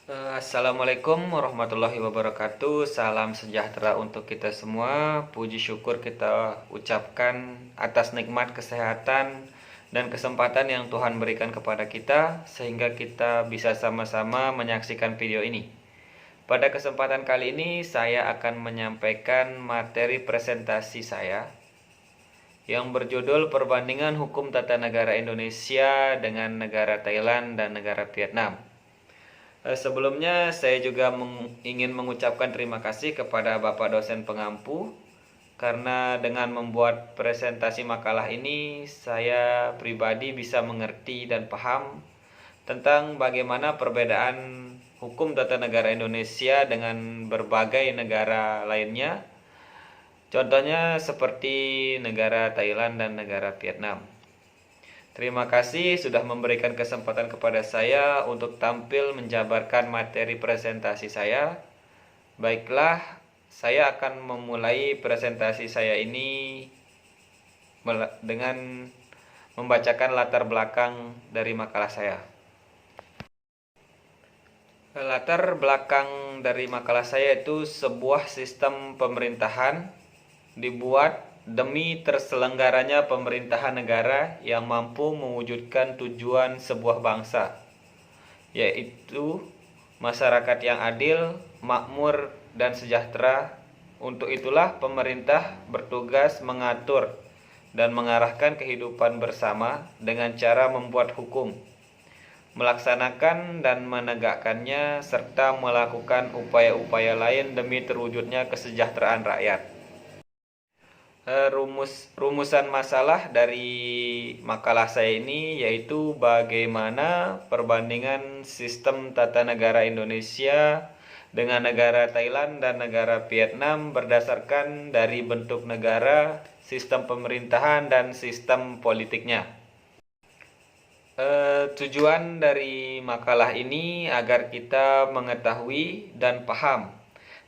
Assalamualaikum warahmatullahi wabarakatuh. Salam sejahtera untuk kita semua. Puji syukur kita ucapkan atas nikmat kesehatan dan kesempatan yang Tuhan berikan kepada kita, sehingga kita bisa sama-sama menyaksikan video ini. Pada kesempatan kali ini saya akan menyampaikan materi presentasi saya yang berjudul Perbandingan Hukum Tata Negara Indonesia dengan negara Thailand dan negara Vietnam. Sebelumnya saya juga ingin mengucapkan terima kasih kepada Bapak dosen pengampu, karena dengan membuat presentasi makalah ini saya pribadi bisa mengerti dan paham tentang bagaimana perbedaan hukum tata negara Indonesia dengan berbagai negara lainnya. Contohnya seperti negara Thailand dan negara Vietnam. Terima kasih sudah memberikan kesempatan kepada saya untuk tampil menjabarkan materi presentasi saya. Baiklah, saya akan memulai presentasi saya ini dengan membacakan latar belakang dari makalah saya. Latar belakang dari makalah saya itu sebuah sistem pemerintahan dibuat demi terselenggaranya pemerintahan negara yang mampu mewujudkan tujuan sebuah bangsa, yaitu masyarakat yang adil, makmur, dan sejahtera. Untuk itulah pemerintah bertugas mengatur dan mengarahkan kehidupan bersama dengan cara membuat hukum, melaksanakan dan menegakkannya, serta melakukan upaya-upaya lain demi terwujudnya kesejahteraan rakyat. Rumusan masalah dari makalah saya ini yaitu bagaimana perbandingan sistem tata negara Indonesia dengan negara Thailand dan negara Vietnam berdasarkan dari bentuk negara, sistem pemerintahan, dan sistem politiknya. Tujuan dari makalah ini agar kita mengetahui dan paham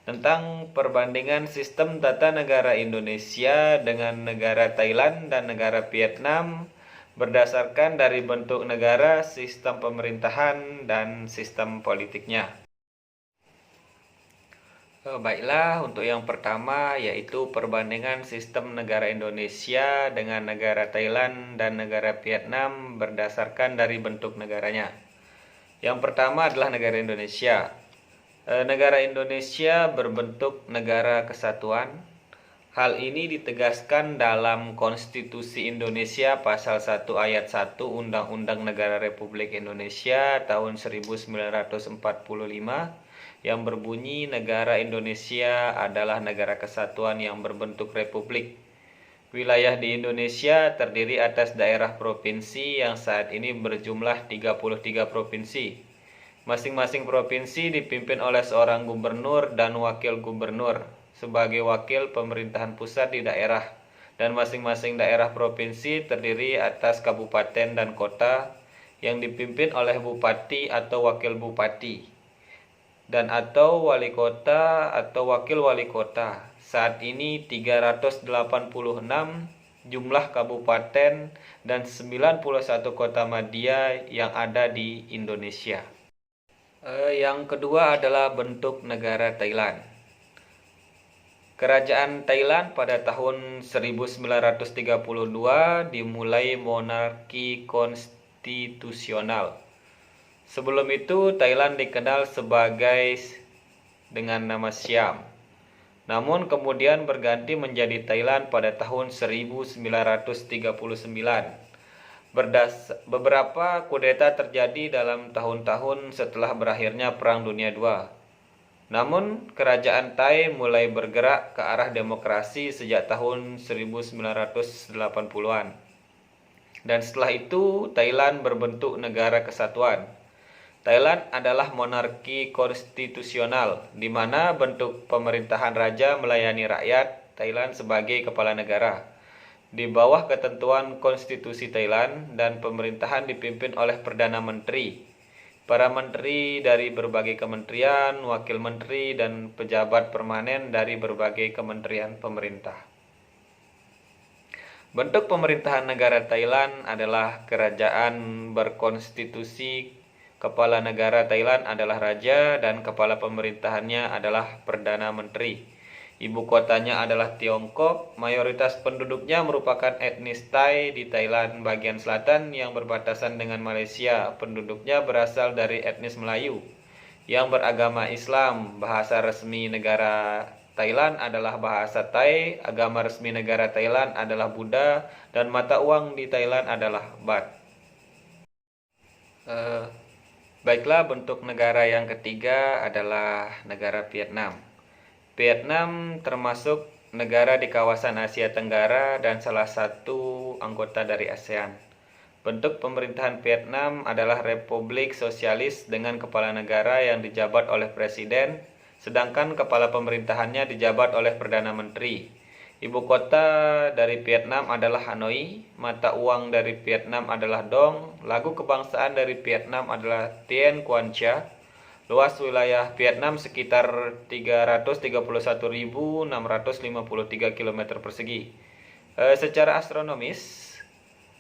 tentang perbandingan sistem tata negara Indonesia dengan negara Thailand dan negara Vietnam berdasarkan dari bentuk negara, sistem pemerintahan, dan sistem politiknya. Baiklah, untuk yang pertama yaitu perbandingan sistem negara Indonesia dengan negara Thailand dan negara Vietnam berdasarkan dari bentuk negaranya. Yang pertama adalah negara Indonesia. Negara Indonesia berbentuk negara kesatuan. Hal ini ditegaskan dalam Konstitusi Indonesia Pasal 1 Ayat 1 Undang-Undang Negara Republik Indonesia tahun 1945 yang berbunyi negara Indonesia adalah negara kesatuan yang berbentuk republik. Wilayah di Indonesia terdiri atas daerah provinsi yang saat ini berjumlah 33 provinsi. Masing-masing provinsi dipimpin oleh seorang gubernur dan wakil gubernur sebagai wakil pemerintahan pusat di daerah, dan masing-masing daerah provinsi terdiri atas kabupaten dan kota yang dipimpin oleh bupati atau wakil bupati dan atau wali kota atau wakil wali kota. Saat ini 386 jumlah kabupaten dan 91 kota madya yang ada di Indonesia. Yang kedua adalah bentuk negara Thailand. Kerajaan Thailand pada tahun 1932 dimulai monarki konstitusional. Sebelum itu Thailand dikenal sebagai dengan nama Siam. Namun kemudian berganti menjadi Thailand pada tahun 1939. Beberapa kudeta terjadi dalam tahun-tahun setelah berakhirnya Perang Dunia II. Namun kerajaan Thai mulai bergerak ke arah demokrasi sejak tahun 1980-an. Dan setelah itu Thailand berbentuk negara kesatuan. Thailand adalah monarki konstitusional, di mana bentuk pemerintahan raja melayani rakyat Thailand sebagai kepala negara. Di bawah ketentuan konstitusi Thailand, dan pemerintahan dipimpin oleh Perdana Menteri, para menteri dari berbagai kementerian, wakil menteri, dan pejabat permanen dari berbagai kementerian pemerintah. Bentuk pemerintahan negara Thailand adalah kerajaan berkonstitusi Kepala negara Thailand adalah raja dan kepala pemerintahannya adalah Perdana Menteri. Ibu kotanya adalah Tiongkok. Mayoritas penduduknya merupakan etnis Thai di Thailand bagian selatan yang berbatasan dengan Malaysia. Penduduknya berasal dari etnis Melayu yang beragama Islam. Bahasa resmi negara Thailand adalah bahasa Thai. Agama resmi negara Thailand adalah Buddha dan mata uang di Thailand adalah baht. Baiklah, bentuk negara yang ketiga adalah negara Vietnam. Vietnam termasuk negara di kawasan Asia Tenggara dan salah satu anggota dari ASEAN. Bentuk pemerintahan Vietnam adalah republik sosialis dengan kepala negara yang dijabat oleh presiden, sedangkan kepala pemerintahannya dijabat oleh Perdana Menteri. Ibu kota dari Vietnam adalah Hanoi, mata uang dari Vietnam adalah Dong, lagu kebangsaan dari Vietnam adalah Tien Quan Chia. Luas wilayah Vietnam sekitar 331.653 km persegi. Secara astronomis,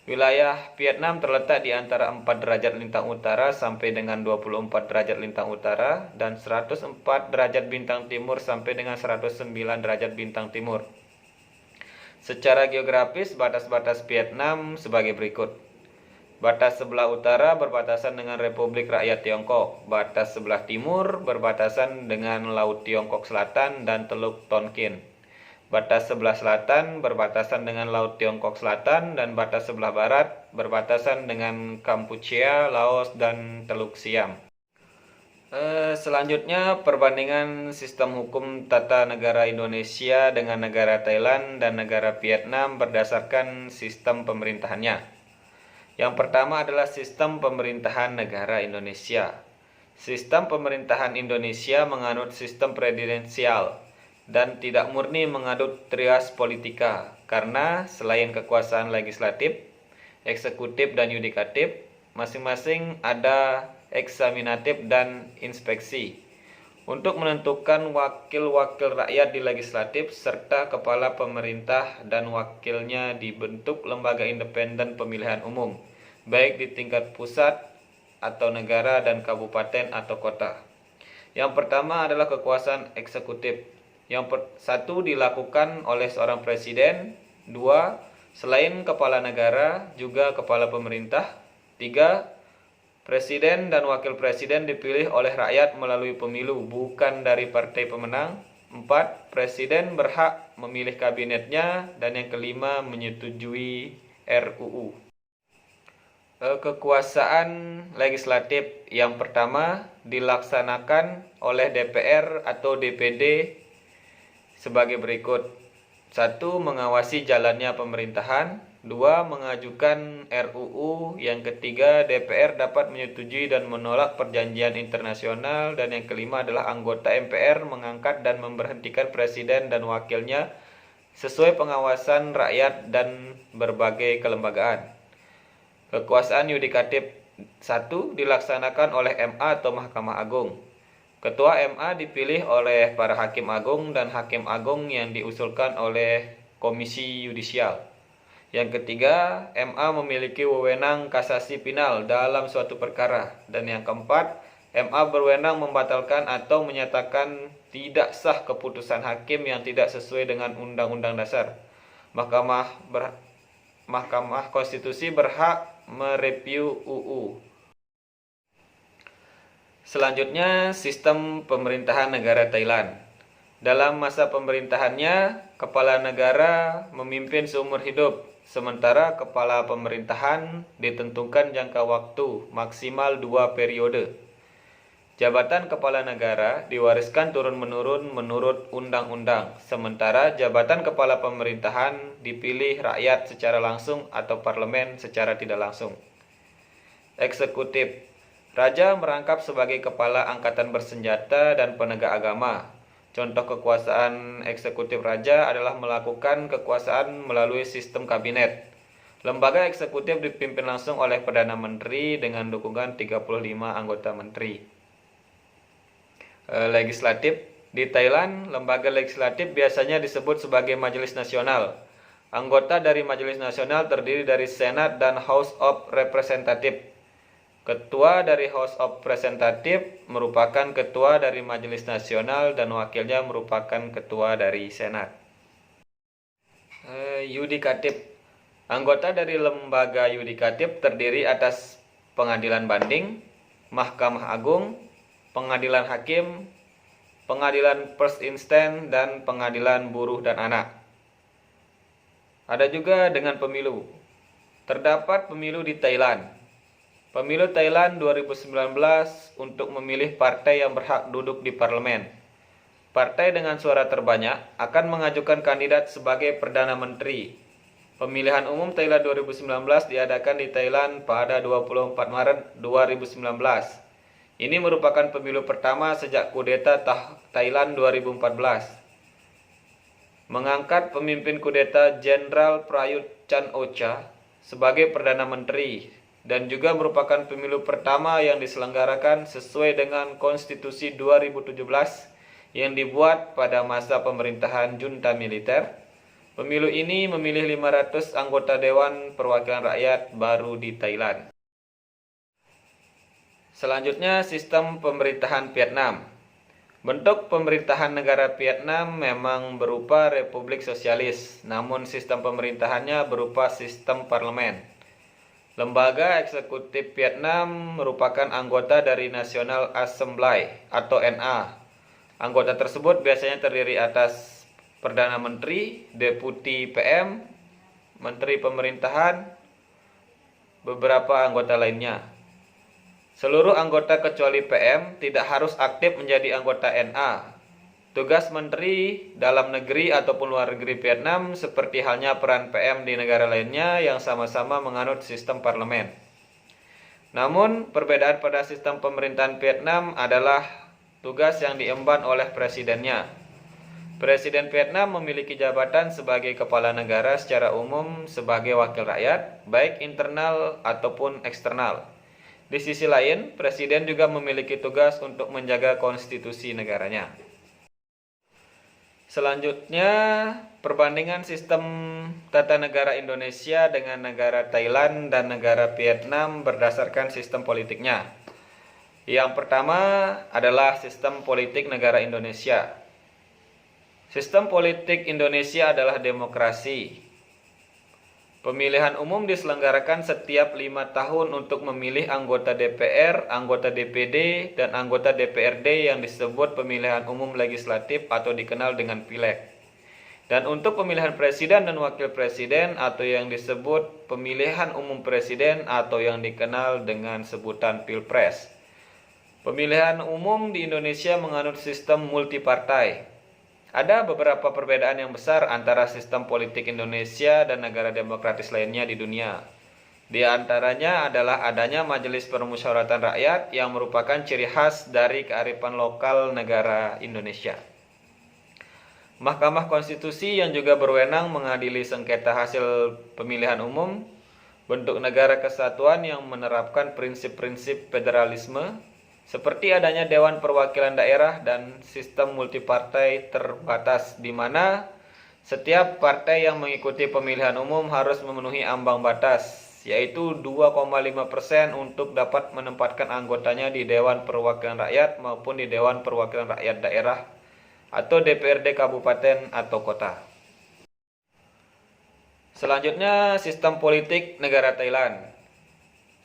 wilayah Vietnam terletak di antara 4 derajat lintang utara sampai dengan 24 derajat lintang utara dan 104 derajat bintang timur sampai dengan 109 derajat bintang timur. Secara geografis, batas-batas Vietnam sebagai berikut. Batas sebelah utara berbatasan dengan Republik Rakyat Tiongkok. Batas sebelah timur berbatasan dengan Laut Tiongkok Selatan dan Teluk Tonkin. Batas sebelah selatan berbatasan dengan Laut Tiongkok Selatan dan batas sebelah barat berbatasan dengan Kampuchea, Laos, dan Teluk Siam. Selanjutnya perbandingan sistem hukum tata negara Indonesia dengan negara Thailand dan negara Vietnam berdasarkan sistem pemerintahannya. Yang pertama adalah sistem pemerintahan negara Indonesia. Sistem pemerintahan Indonesia menganut sistem presidensial dan tidak murni menganut trias politika karena selain kekuasaan legislatif, eksekutif, dan yudikatif, masing-masing ada eksaminatif dan inspeksi untuk menentukan wakil-wakil rakyat di legislatif serta kepala pemerintah dan wakilnya dibentuk lembaga independen pemilihan umum baik di tingkat pusat atau negara dan kabupaten atau kota. Yang pertama adalah kekuasaan eksekutif. Satu dilakukan oleh seorang presiden. Dua, selain kepala negara juga kepala pemerintah. Tiga, presiden dan wakil presiden dipilih oleh rakyat melalui pemilu, bukan dari partai pemenang. 4. Presiden berhak memilih kabinetnya. Dan yang kelima, menyetujui RUU. Kekuasaan legislatif yang pertama dilaksanakan oleh DPR atau DPD sebagai berikut. 1. Mengawasi jalannya pemerintahan. 2. Mengajukan RUU. Yang ketiga, DPR dapat menyetujui dan menolak perjanjian internasional. Dan yang kelima adalah anggota MPR mengangkat dan memberhentikan presiden dan wakilnya sesuai pengawasan rakyat dan berbagai kelembagaan. Kekuasaan yudikatif. 1. Dilaksanakan oleh MA atau Mahkamah Agung. Ketua MA dipilih oleh para hakim agung dan hakim agung yang diusulkan oleh Komisi Yudisial. Yang ketiga, MA memiliki wewenang kasasi final dalam suatu perkara. Dan yang keempat, MA berwenang membatalkan atau menyatakan tidak sah keputusan hakim yang tidak sesuai dengan Undang-Undang Dasar. Mahkamah Konstitusi berhak mereview UU. Selanjutnya, sistem pemerintahan negara Thailand. Dalam masa pemerintahannya, kepala negara memimpin seumur hidup, sementara kepala pemerintahan ditentukan jangka waktu maksimal 2 periode. Jabatan kepala negara diwariskan turun-menurun menurut undang-undang, sementara jabatan kepala pemerintahan dipilih rakyat secara langsung atau parlemen secara tidak langsung. Eksekutif. Raja merangkap sebagai kepala angkatan bersenjata dan penegak agama. Contoh kekuasaan eksekutif raja adalah melakukan kekuasaan melalui sistem kabinet. Lembaga eksekutif dipimpin langsung oleh Perdana Menteri dengan dukungan 35 anggota menteri. Legislatif. Di Thailand, lembaga legislatif biasanya disebut sebagai Majelis Nasional. Anggota dari Majelis Nasional terdiri dari Senat dan House of Representatives. Ketua dari House of Representatives merupakan ketua dari Majelis Nasional dan wakilnya merupakan ketua dari Senat. Yudikatif. Anggota dari lembaga yudikatif terdiri atas pengadilan banding, Mahkamah Agung, pengadilan hakim, pengadilan first instance, dan pengadilan buruh dan anak. Ada juga dengan pemilu. Terdapat pemilu di Thailand. Pemilu Thailand 2019 untuk memilih partai yang berhak duduk di parlemen. Partai dengan suara terbanyak akan mengajukan kandidat sebagai Perdana Menteri. Pemilihan umum Thailand 2019 diadakan di Thailand pada 24 Maret 2019. Ini merupakan pemilu pertama sejak kudeta Thailand 2014. Mengangkat pemimpin kudeta Jenderal Prayut Chan-o-cha sebagai Perdana Menteri dan juga merupakan pemilu pertama yang diselenggarakan sesuai dengan Konstitusi 2017 yang dibuat pada masa pemerintahan junta militer. Pemilu ini memilih 500 anggota Dewan Perwakilan Rakyat baru di Thailand. Selanjutnya, sistem pemerintahan Vietnam. Bentuk pemerintahan negara Vietnam memang berupa Republik Sosialis, namun sistem pemerintahannya berupa sistem parlemen. Lembaga eksekutif Vietnam merupakan anggota dari National Assembly atau NA. Anggota tersebut biasanya terdiri atas Perdana Menteri, Deputi PM, Menteri Pemerintahan, beberapa anggota lainnya. Seluruh anggota kecuali PM tidak harus aktif menjadi anggota NA. Tugas Menteri Dalam Negeri ataupun Luar Negeri Vietnam seperti halnya peran PM di negara lainnya yang sama-sama menganut sistem parlemen. Namun, perbedaan pada sistem pemerintahan Vietnam adalah tugas yang diemban oleh presidennya. Presiden Vietnam memiliki jabatan sebagai kepala negara secara umum sebagai wakil rakyat, baik internal ataupun eksternal. Di sisi lain, presiden juga memiliki tugas untuk menjaga konstitusi negaranya. Selanjutnya, perbandingan sistem tata negara Indonesia dengan negara Thailand dan negara Vietnam berdasarkan sistem politiknya. Yang pertama adalah sistem politik negara Indonesia. Sistem politik Indonesia adalah demokrasi. Pemilihan umum diselenggarakan setiap 5 tahun untuk memilih anggota DPR, anggota DPD, dan anggota DPRD yang disebut pemilihan umum legislatif atau dikenal dengan pileg. Dan untuk pemilihan presiden dan wakil presiden atau yang disebut pemilihan umum presiden atau yang dikenal dengan sebutan pilpres. Pemilihan umum di Indonesia menganut sistem multipartai. Ada beberapa perbedaan yang besar antara sistem politik Indonesia dan negara demokratis lainnya di dunia. Di antaranya adalah adanya Majelis Permusyawaratan Rakyat yang merupakan ciri khas dari kearifan lokal negara Indonesia. Mahkamah Konstitusi yang juga berwenang mengadili sengketa hasil pemilihan umum, bentuk negara kesatuan yang menerapkan prinsip-prinsip federalisme, seperti adanya Dewan Perwakilan Daerah dan sistem multipartai terbatas di mana setiap partai yang mengikuti pemilihan umum harus memenuhi ambang batas, yaitu 2,5% untuk dapat menempatkan anggotanya di Dewan Perwakilan Rakyat maupun di Dewan Perwakilan Rakyat Daerah atau DPRD Kabupaten atau Kota. Selanjutnya, sistem politik negara Thailand.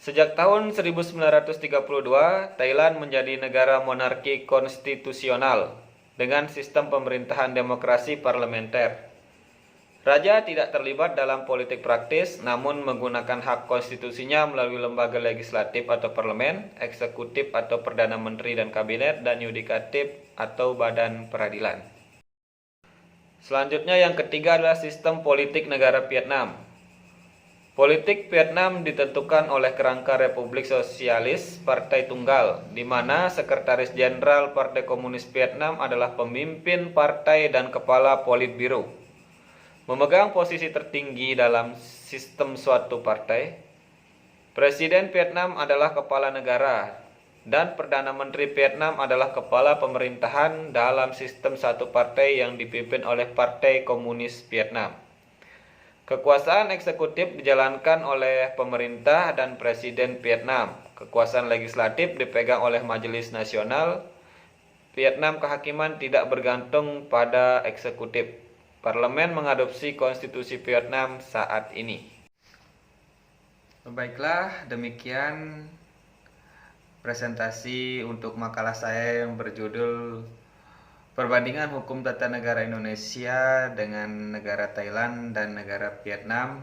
Sejak tahun 1932, Thailand menjadi negara monarki konstitusional dengan sistem pemerintahan demokrasi parlementer. Raja tidak terlibat dalam politik praktis, namun menggunakan hak konstitusinya melalui lembaga legislatif atau parlemen, eksekutif atau perdana menteri dan kabinet, dan yudikatif atau badan peradilan. Selanjutnya yang ketiga adalah sistem politik negara Vietnam. Politik Vietnam ditentukan oleh kerangka Republik Sosialis Partai Tunggal, di mana Sekretaris Jenderal Partai Komunis Vietnam adalah pemimpin partai dan kepala Politbiro. Memegang posisi tertinggi dalam sistem suatu partai, Presiden Vietnam adalah kepala negara, dan Perdana Menteri Vietnam adalah kepala pemerintahan dalam sistem satu partai yang dipimpin oleh Partai Komunis Vietnam. Kekuasaan eksekutif dijalankan oleh pemerintah dan presiden Vietnam. Kekuasaan legislatif dipegang oleh Majelis Nasional. Vietnam kehakiman tidak bergantung pada eksekutif. Parlemen mengadopsi konstitusi Vietnam saat ini. Baiklah, demikian presentasi untuk makalah saya yang berjudul Perbandingan Hukum Tata Negara Indonesia dengan negara Thailand dan negara Vietnam.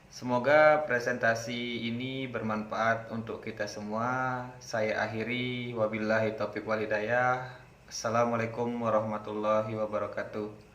Semoga presentasi ini bermanfaat untuk kita semua. Saya akhiri, wabillahi taufiq wal hidayah. Assalamualaikum warahmatullahi wabarakatuh.